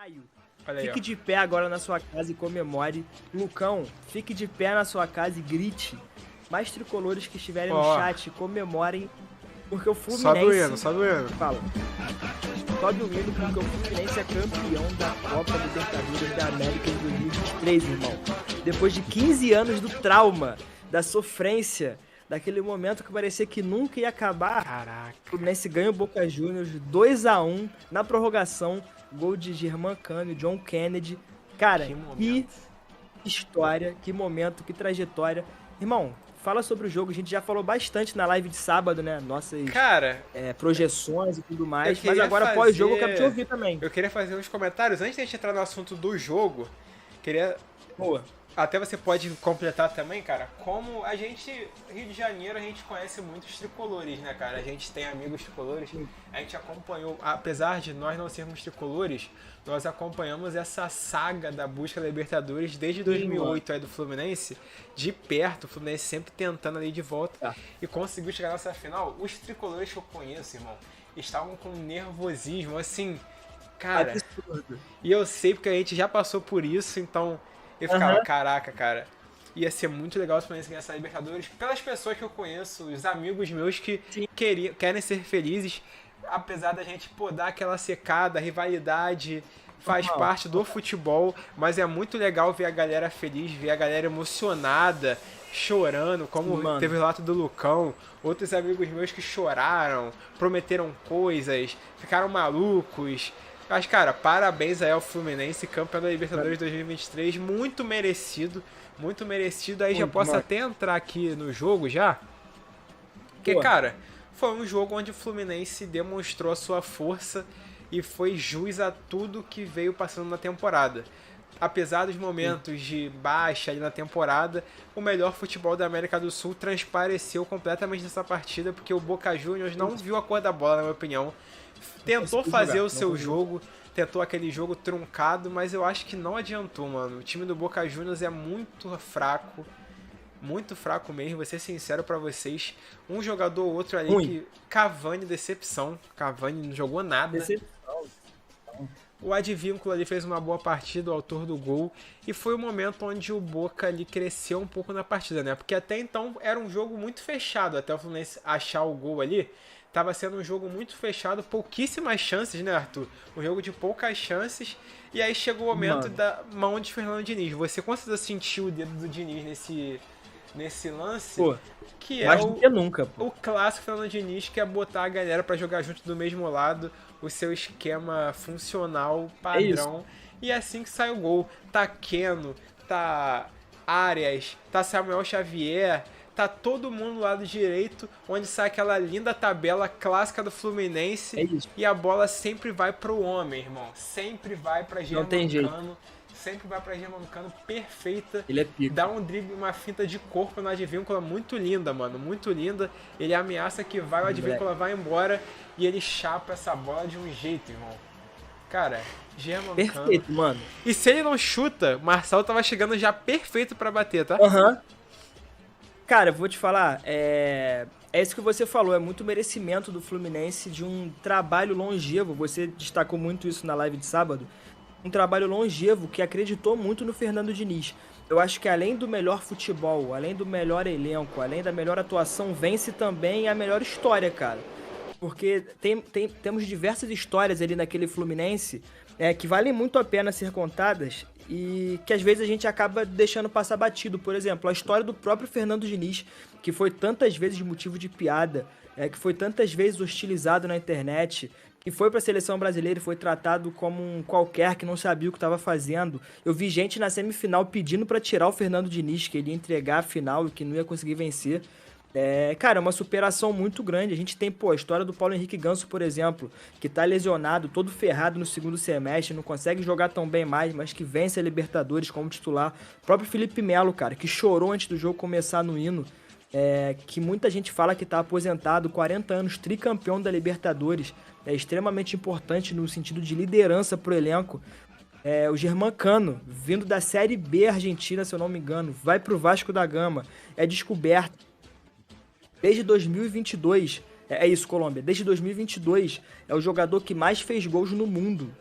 Caio, Olha aí, ó. fique de pé agora na sua casa e comemore. Lucão, fique de pé na sua casa e grite. Mais tricolores que estiverem no Ó. chat, comemorem, porque o Sobe o Fluminense... hino, sobe o hino. Fala. Sobe o hino porque o Fluminense é campeão da Copa Libertadores da América em 2023, irmão. Depois de 15 anos do trauma, da sofrência, daquele momento que parecia que nunca ia acabar. Caraca. O Fluminense ganha o Boca Juniors 2-1 na prorrogação. Gol de Germán Cano e John Kennedy. Cara, que história, que momento, que trajetória. Irmão, fala sobre o jogo. A gente já falou bastante na live de sábado, né? Nossas projeções e tudo mais. Mas agora, pós-jogo, eu quero te ouvir também. Eu queria fazer uns comentários. Antes de a gente entrar no assunto do jogo, queria... Boa. Até você pode completar também, cara, como a gente, Rio de Janeiro, a gente conhece muitos tricolores, né, cara? A gente tem amigos tricolores, a gente acompanhou, apesar de nós não sermos tricolores, nós acompanhamos essa saga da busca da Libertadores desde 2008 aí do Fluminense, de perto, o Fluminense sempre tentando ali de volta e conseguiu chegar nessa final. Os tricolores que eu conheço, irmão, estavam com nervosismo, assim, cara, absurdo. E eu sei porque a gente já passou por isso, então... Eu ficava, caraca, cara, ia ser muito legal se o Fluminense ganhasse a Libertadores pelas pessoas que eu conheço, os amigos meus que querem ser felizes, apesar da gente dar aquela secada, rivalidade, faz parte do futebol, mas é muito legal ver a galera feliz, ver a galera emocionada, chorando, como teve o relato do Lucão, outros amigos meus que choraram, prometeram coisas, ficaram malucos. Mas, cara, parabéns aí ao Fluminense, campeão da Libertadores 2023, muito merecido, muito merecido. Aí já posso até entrar aqui no jogo já, porque, cara, foi um jogo onde o Fluminense demonstrou a sua força e foi jus a tudo que veio passando na temporada. Apesar dos momentos de baixa ali na temporada, o melhor futebol da América do Sul transpareceu completamente nessa partida, porque o Boca Juniors não viu a cor da bola, na minha opinião. Tentou fazer o seu jogo, tentou aquele jogo truncado, mas eu acho que não adiantou, mano. O time do Boca Juniors é muito fraco mesmo, vou ser sincero pra vocês. Um jogador ou outro ali que... Cavani, decepção. Cavani não jogou nada. O Advíncula ali fez uma boa partida, o autor do gol, e foi o momento onde o Boca ali cresceu um pouco na partida, né? Porque até então era um jogo muito fechado, até o Fluminense achar o gol ali. Tava sendo um jogo muito fechado, pouquíssimas chances, né, Arthur? Um jogo de poucas chances. E aí chegou o momento da mão de Fernando Diniz. Você com certeza sentiu o dedo do Diniz nesse lance? Que é o clássico Fernando Diniz, que é botar a galera pra jogar junto do mesmo lado, o seu esquema funcional, padrão. E é assim que sai o gol. Tá Keno, tá Arias, tá Samuel Xavier... Tá todo mundo do lado direito, onde sai aquela linda tabela clássica do Fluminense. E a bola sempre vai pro homem, irmão. Sempre vai pra Germán Cano. Sempre vai pra Germán Cano, perfeita. Ele é pica. Dá um drible, uma finta de corpo na Advíncula muito linda, mano. Muito linda. Ele ameaça que vai, o Advíncula vai embora. E ele chapa essa bola de um jeito, irmão. Cara, Germán Cano. Perfeito, mano. E se ele não chuta, Marçal tava chegando já perfeito pra bater, tá? Cara, vou te falar, é isso que você falou, é muito merecimento do Fluminense de um trabalho longevo, você destacou muito isso na live de sábado, um trabalho longevo que acreditou muito no Fernando Diniz. Eu acho que além do melhor futebol, além do melhor elenco, além da melhor atuação, vence também a melhor história, cara. Porque temos diversas histórias ali naquele Fluminense que valem muito a pena ser contadas e que às vezes a gente acaba deixando passar batido. Por exemplo, a história do próprio Fernando Diniz, que foi tantas vezes motivo de piada, que foi tantas vezes hostilizado na internet, que foi para a seleção brasileira e foi tratado como um qualquer que não sabia o que estava fazendo. Eu vi gente na semifinal pedindo para tirar o Fernando Diniz, que ele ia entregar a final e que não ia conseguir vencer. Cara, é uma superação muito grande. A gente tem, a história do Paulo Henrique Ganso, por exemplo, que tá lesionado, todo ferrado no segundo semestre, não consegue jogar tão bem mais, mas que vence a Libertadores como titular. O próprio Felipe Melo, cara, que chorou antes do jogo começar no hino, que muita gente fala que tá aposentado, 40 anos, tricampeão da Libertadores, é extremamente importante no sentido de liderança pro elenco. O Germán Cano, vindo da Série B argentina, se eu não me engano, vai pro Vasco da Gama, é descoberto. Desde 2022, é isso, Colômbia, desde 2022 é o jogador que mais fez gols no mundo.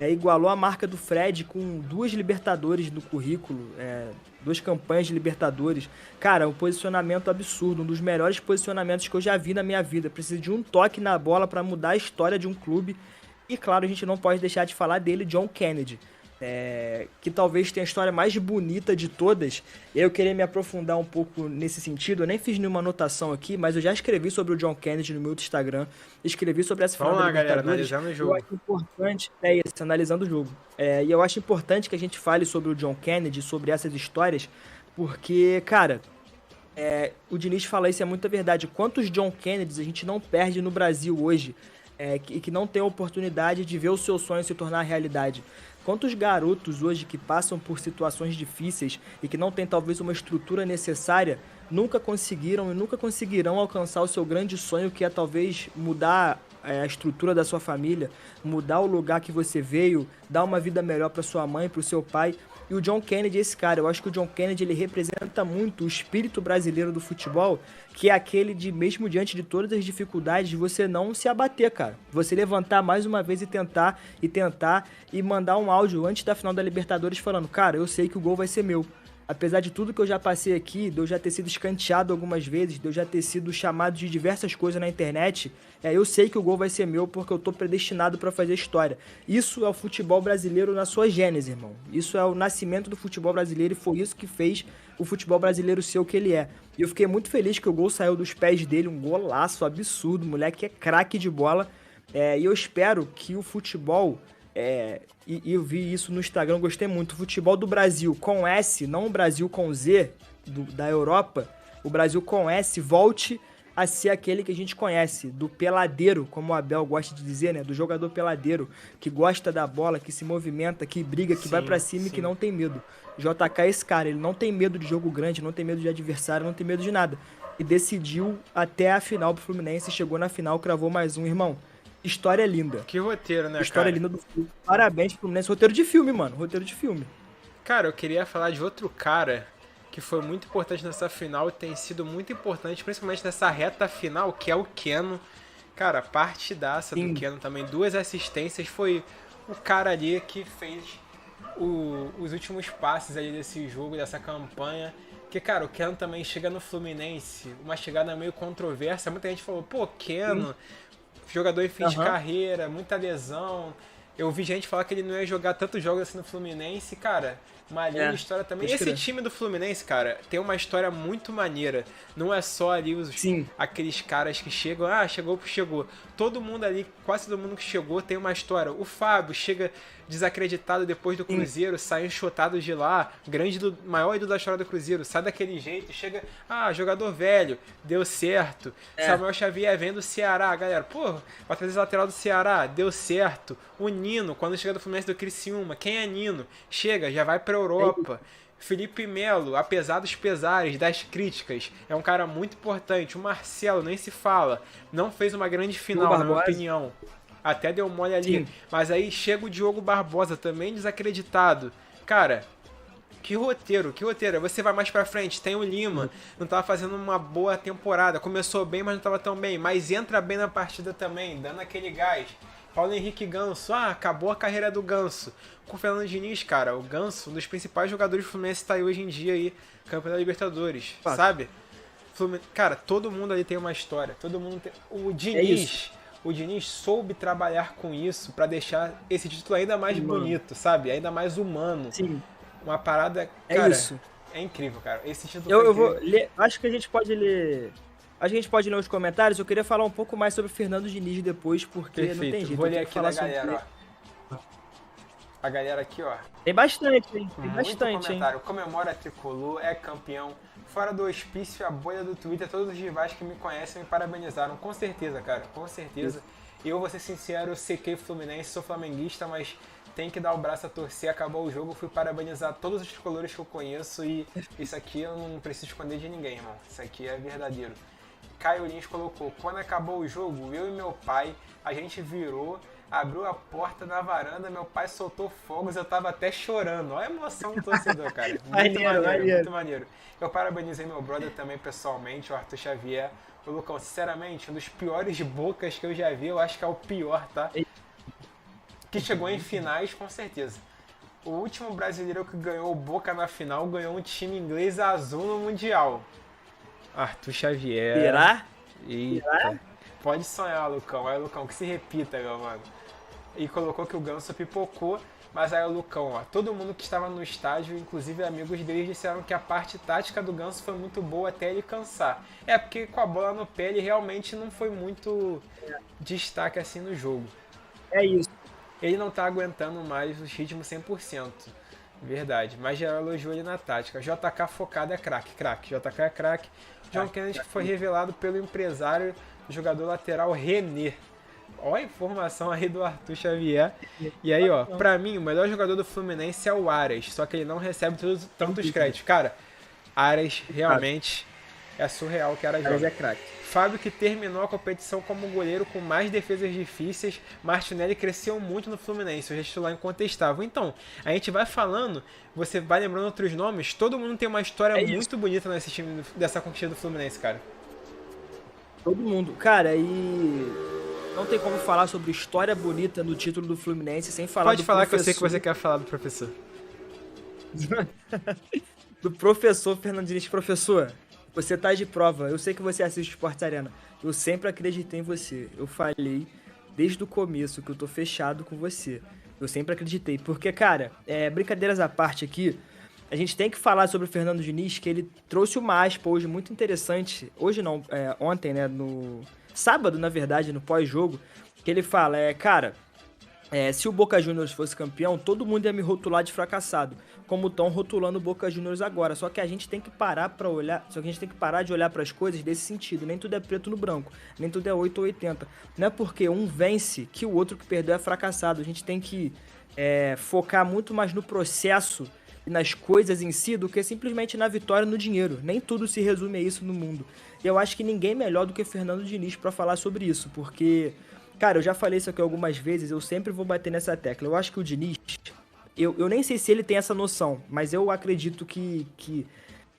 igualou a marca do Fred com 2 Libertadores no currículo, 2 campanhas de Libertadores. Cara, um posicionamento absurdo, um dos melhores posicionamentos que eu já vi na minha vida. Precisa de um toque na bola para mudar a história de um clube. E claro, a gente não pode deixar de falar dele, John Kennedy. Que talvez tenha a história mais bonita de todas. Eu queria me aprofundar um pouco nesse sentido. Eu nem fiz nenhuma anotação aqui, mas eu já escrevi sobre o John Kennedy no meu Instagram. Escrevi sobre essa final da Libertadores. Galera, analisando o jogo. Eu acho importante, analisando o jogo. E eu acho importante que a gente fale sobre o John Kennedy, sobre essas histórias, porque, cara, o Diniz fala isso, é muita verdade. Quantos John Kennedys a gente não perde no Brasil hoje, que não tem a oportunidade de ver o seu sonho se tornar realidade? Quantos garotos hoje que passam por situações difíceis e que não têm talvez uma estrutura necessária, nunca conseguiram e nunca conseguirão alcançar o seu grande sonho, que é talvez mudar a estrutura da sua família, mudar o lugar que você veio, dar uma vida melhor para sua mãe, para o seu pai. E o John Kennedy é esse cara. Eu acho que o John Kennedy ele representa muito o espírito brasileiro do futebol, que é aquele de, mesmo diante de todas as dificuldades, você não se abater, cara. Você levantar mais uma vez e tentar e mandar um áudio antes da final da Libertadores falando, cara, eu sei que o gol vai ser meu. Apesar de tudo que eu já passei aqui, de eu já ter sido escanteado algumas vezes, de eu já ter sido chamado de diversas coisas na internet, eu sei que o gol vai ser meu porque eu tô predestinado para fazer história. Isso é o futebol brasileiro na sua gênese, irmão. Isso é o nascimento do futebol brasileiro e foi isso que fez o futebol brasileiro ser o que ele é. E eu fiquei muito feliz que o gol saiu dos pés dele, um golaço absurdo, o moleque é craque de bola. E eu espero que o futebol... e eu vi isso no Instagram, gostei muito. O futebol do Brasil com S, não o Brasil com Z, da Europa, o Brasil com S volte a ser aquele que a gente conhece, do peladeiro, como o Abel gosta de dizer, né? Do jogador peladeiro, que gosta da bola, que se movimenta, que briga, que vai pra cima e que não tem medo. JK é esse cara, ele não tem medo de jogo grande, não tem medo de adversário, não tem medo de nada. E decidiu até a final pro Fluminense, chegou na final, cravou mais um, irmão. História linda. Que roteiro, né, História cara? linda do filme. Parabéns pro Fluminense. Roteiro de filme, mano. Roteiro de filme. Cara, eu queria falar de outro cara que foi muito importante nessa final e tem sido muito importante, principalmente nessa reta final, que é o Keno. Cara, partidaça do Keno também. 2 assistências. Foi o cara ali que fez os últimos passes ali desse jogo, dessa campanha. Porque, cara, o Keno também chega no Fluminense, uma chegada meio controversa. Muita gente falou, pô, Keno... Jogador em fim de carreira, muita lesão. Eu vi gente falar que ele não ia jogar tantos jogos assim no Fluminense. Cara, uma linda história também. Esse time do Fluminense, cara, tem uma história muito maneira. Não é só ali aqueles caras que chegam, chegou. Todo mundo ali, quase todo mundo que chegou tem uma história. O Fábio chega desacreditado depois do Cruzeiro, sai enxotado de lá, maior ídolo da história do Cruzeiro, sai daquele jeito, chega, jogador velho, deu certo. Samuel Xavier vem do Ceará, galera, pô, o atleta lateral do Ceará, deu certo. O Nino, quando chega do Fluminense do Criciúma, quem é Nino? Chega, já vai pra Europa. Felipe Melo, apesar dos pesares, das críticas, é um cara muito importante. O Marcelo, nem se fala, não fez uma grande final, na minha opinião. Até deu mole ali. Mas aí chega o Diogo Barbosa, também desacreditado. Cara, que roteiro. Você vai mais pra frente, tem o Lima, não tava fazendo uma boa temporada. Começou bem, mas não tava tão bem. Mas entra bem na partida também, dando aquele gás. Paulo Henrique Ganso, acabou a carreira do Ganso. Com o Fernando Diniz, cara, o Ganso, um dos principais jogadores do Fluminense, tá aí hoje em dia aí, campeão da Libertadores, sabe? Cara, todo mundo ali tem uma história, todo mundo tem... O Diniz soube trabalhar com isso pra deixar esse título ainda mais bonito, sabe? Ainda mais humano. Sim. Uma parada, cara, é incrível, cara. Esse título eu vou ler, acho que a gente pode ler... A gente pode ler os comentários. Eu queria falar um pouco mais sobre o Fernando Diniz depois, porque não tem jeito. Vou ler aqui da galera, ó. A galera aqui, ó. Tem bastante, hein? Tem muito bastante, comentário. hein? Comemora tricolor, é campeão. Fora do hospício, a bolha do Twitter, todos os rivais que me conhecem me parabenizaram. Com certeza, cara. Com certeza. Eu vou ser sincero, eu sequei Fluminense, sou flamenguista, mas tem que dar o braço a torcer. Acabou o jogo, fui parabenizar todos os tricolores que eu conheço e isso aqui eu não preciso esconder de ninguém, irmão. Isso aqui é verdadeiro. Caio Lins colocou, quando acabou o jogo, eu e meu pai, a gente virou, abriu a porta na varanda, meu pai soltou fogos, eu tava até chorando. Olha a emoção do torcedor, cara. Muito maneiro. Eu parabenizei meu brother também pessoalmente, o Arthur Xavier. O Lucão, sinceramente, um dos piores bocas que eu já vi, eu acho que é o pior, tá? que chegou em finais com certeza. O último brasileiro que ganhou o Boca na final ganhou um time inglês azul no Mundial. Arthur Xavier. Será? Eita. Será? Pode sonhar, Lucão. Aí, Lucão, que se repita, meu mano. E colocou que o Ganso pipocou. Mas aí o Lucão, ó, todo mundo que estava no estádio, inclusive amigos deles, disseram que a parte tática do Ganso foi muito boa até ele cansar. É, porque com a bola no pé ele realmente não foi muito destaque assim no jogo. É isso. Ele não tá aguentando mais o ritmo 100%. Verdade, mas já elogiou ele na tática. JK focado é craque. JK é craque. John Kennedy foi revelado pelo empresário do jogador lateral René. Olha a informação aí do Arthur Xavier. E aí, ó, pra mim, o melhor jogador do Fluminense é o Aras, só que ele não recebe tantos créditos. Cara, Aras realmente é surreal que Aras joga. É craque. Fábio, que terminou a competição como goleiro com mais defesas difíceis. Martinelli cresceu muito no Fluminense, o titular incontestável. Então, a gente vai falando, você vai lembrando outros nomes, todo mundo tem uma história muito bonita nesse time, dessa conquista do Fluminense, cara. Todo mundo. Cara, e não tem como falar sobre história bonita no título do Fluminense sem falar Pode falar, que eu sei que você quer falar do professor. Do professor Fernando Diniz. Professor, você tá de prova. Eu sei que você assiste Sport Arena. Eu sempre acreditei em você. Eu falei desde o começo que eu tô fechado com você. Eu sempre acreditei. Porque, cara, brincadeiras à parte aqui, a gente tem que falar sobre o Fernando Diniz, que ele trouxe uma aspa hoje muito interessante. Hoje não, ontem, né, no sábado, na verdade, no pós-jogo, que ele fala, cara, se o Boca Juniors fosse campeão, todo mundo ia me rotular de fracassado, como estão rotulando o Boca Juniors agora. Só que a gente tem que parar de olhar para as coisas desse sentido. Nem tudo é preto no branco, nem tudo é 8 ou 80. Não é porque um vence que o outro que perdeu é fracassado. A gente tem que focar muito mais no processo e nas coisas em si do que simplesmente na vitória e no dinheiro. Nem tudo se resume a isso no mundo. E eu acho que ninguém melhor do que Fernando Diniz para falar sobre isso, porque, cara, eu já falei isso aqui algumas vezes, eu sempre vou bater nessa tecla. Eu acho que o Diniz, eu nem sei se ele tem essa noção, mas eu acredito que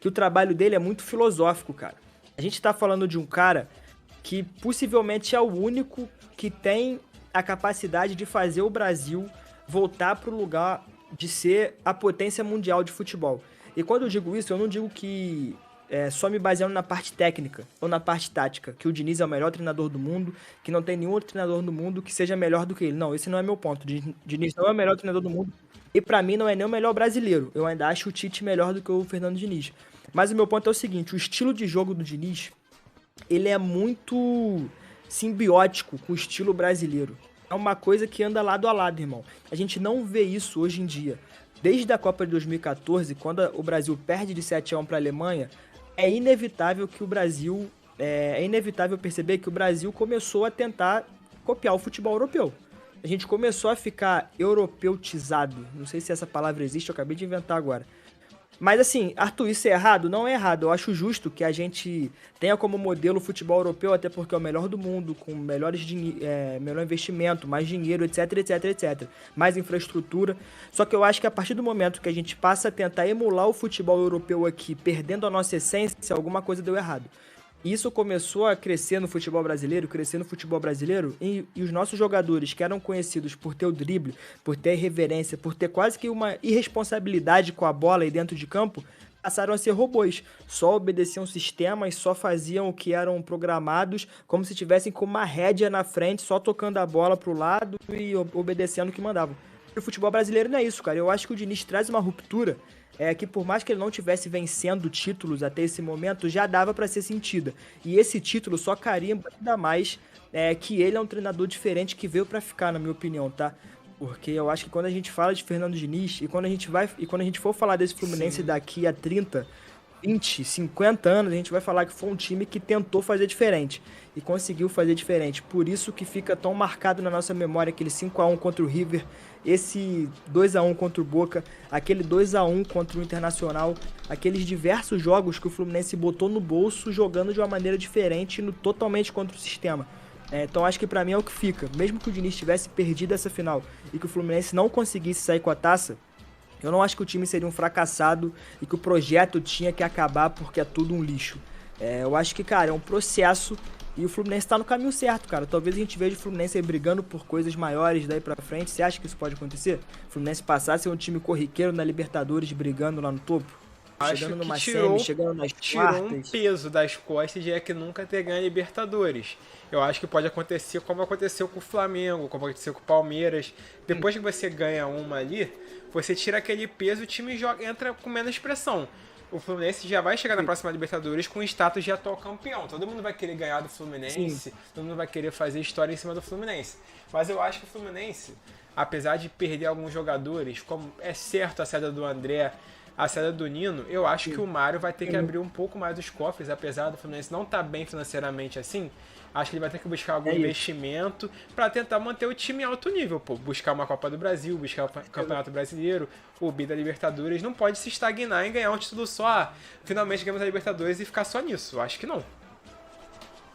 o trabalho dele é muito filosófico, cara. A gente tá falando de um cara que possivelmente é o único que tem a capacidade de fazer o Brasil voltar pro lugar de ser a potência mundial de futebol. E quando eu digo isso, eu não digo que só me baseando na parte técnica ou na parte tática, que o Diniz é o melhor treinador do mundo, que não tem nenhum outro treinador do mundo que seja melhor do que ele. Não, esse não é meu ponto. O Diniz não é o melhor treinador do mundo e pra mim não é nem o melhor brasileiro. Eu ainda acho o Tite melhor do que o Fernando Diniz. Mas o meu ponto é o seguinte, o estilo de jogo do Diniz, ele é muito simbiótico com o estilo brasileiro. É uma coisa que anda lado a lado, irmão. A gente não vê isso hoje em dia. Desde a Copa de 2014, quando o Brasil perde de 7-1 para a Alemanha, é inevitável perceber que o Brasil começou a tentar copiar o futebol europeu. A gente começou a ficar europeutizado. Não sei se essa palavra existe, eu acabei de inventar agora. Mas assim, Arthur, isso é errado? Não é errado. Eu acho justo que a gente tenha como modelo o futebol europeu, até porque é o melhor do mundo, com melhor investimento, mais dinheiro, etc, etc, etc. Mais infraestrutura. Só que eu acho que a partir do momento que a gente passa a tentar emular o futebol europeu aqui, perdendo a nossa essência, alguma coisa deu errado. Isso começou a crescer no futebol brasileiro, e os nossos jogadores, que eram conhecidos por ter o drible, por ter a irreverência, por ter quase que uma irresponsabilidade com a bola aí dentro de campo, passaram a ser robôs. Só obedeciam sistemas, só faziam o que eram programados, como se tivessem com uma rédea na frente, só tocando a bola pro lado e obedecendo o que mandavam. E o futebol brasileiro não é isso, cara. Eu acho que o Diniz traz uma ruptura que por mais que ele não tivesse vencendo títulos até esse momento, já dava para ser sentida. E esse título só carimba ainda mais que ele é um treinador diferente que veio para ficar, na minha opinião, tá? Porque eu acho que quando a gente fala de Fernando Diniz e quando a gente for falar desse Fluminense Sim. daqui a 30, 20, 50 anos, a gente vai falar que foi um time que tentou fazer diferente e conseguiu fazer diferente. Por isso que fica tão marcado na nossa memória aquele 5-1 contra o River, esse 2-1 contra o Boca, aquele 2-1 contra o Internacional, aqueles diversos jogos que o Fluminense botou no bolso jogando de uma maneira diferente, totalmente contra o sistema. Então acho que pra mim é o que fica. Mesmo que o Diniz tivesse perdido essa final e que o Fluminense não conseguisse sair com a taça, eu não acho que o time seria um fracassado e que o projeto tinha que acabar porque é tudo um lixo. Eu acho que, cara, é um processo E o Fluminense tá no caminho certo, cara. Talvez a gente veja o Fluminense aí brigando por coisas maiores daí pra frente. Você acha que isso pode acontecer? O Fluminense passar a ser um time corriqueiro na Libertadores, brigando lá no topo? Acho Chegando que numa semi, chegando nas tirou um quartas. peso das costas de é que nunca ter ganho a Libertadores. Eu acho que pode acontecer como aconteceu com o Flamengo, como aconteceu com o Palmeiras. Depois que você ganha uma ali, você tira aquele peso e o time entra com menos pressão. O Fluminense já vai chegar na próxima Libertadores com o status de atual campeão. Todo mundo vai querer ganhar do Fluminense, Sim. todo mundo vai querer fazer história em cima do Fluminense. Mas eu acho que o Fluminense, apesar de perder alguns jogadores, como é certo a saída do André, a saída do Nino, eu acho que o Mário vai ter que abrir um pouco mais os cofres, apesar do Fluminense não estar bem financeiramente assim. Acho que ele vai ter que buscar algum investimento para tentar manter o time em alto nível, pô. Buscar uma Copa do Brasil, buscar o Campeonato Brasileiro, o bi da Libertadores. Não pode se estagnar em ganhar um título só. Finalmente ganhamos a Libertadores e ficar só nisso. Acho que não.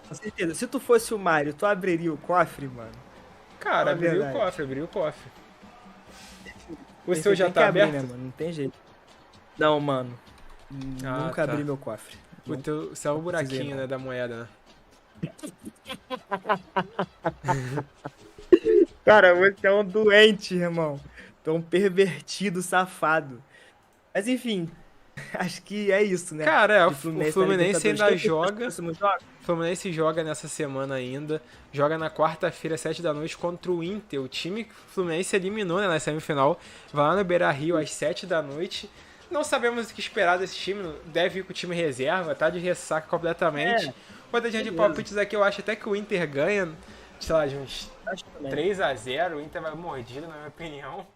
Com certeza. Se tu fosse o Mário, tu abriria o cofre, mano? Cara, abriu o cofre. O seu já tá aberto? Abrir, né, mano? Não tem jeito. Não, mano. Nunca abri meu cofre. O teu é o buraquinho, né, da moeda, né? Cara, você é um doente, irmão. Tu é um pervertido, safado. Mas enfim, acho que é isso, né? Cara, o Fluminense ainda joga. O Fluminense joga nessa semana ainda. Joga na quarta-feira, 7 da noite, contra o Inter. O time que o Fluminense eliminou, né, na semifinal. Vai lá no Beira-Rio às 7 da noite. Não sabemos o que esperar desse time. Deve ir com o time reserva, tá de ressaca completamente. Rodadinha de palpites aqui, eu acho até que o Inter ganha, sei lá, de uns 3-0. O Inter vai mordido, na minha opinião.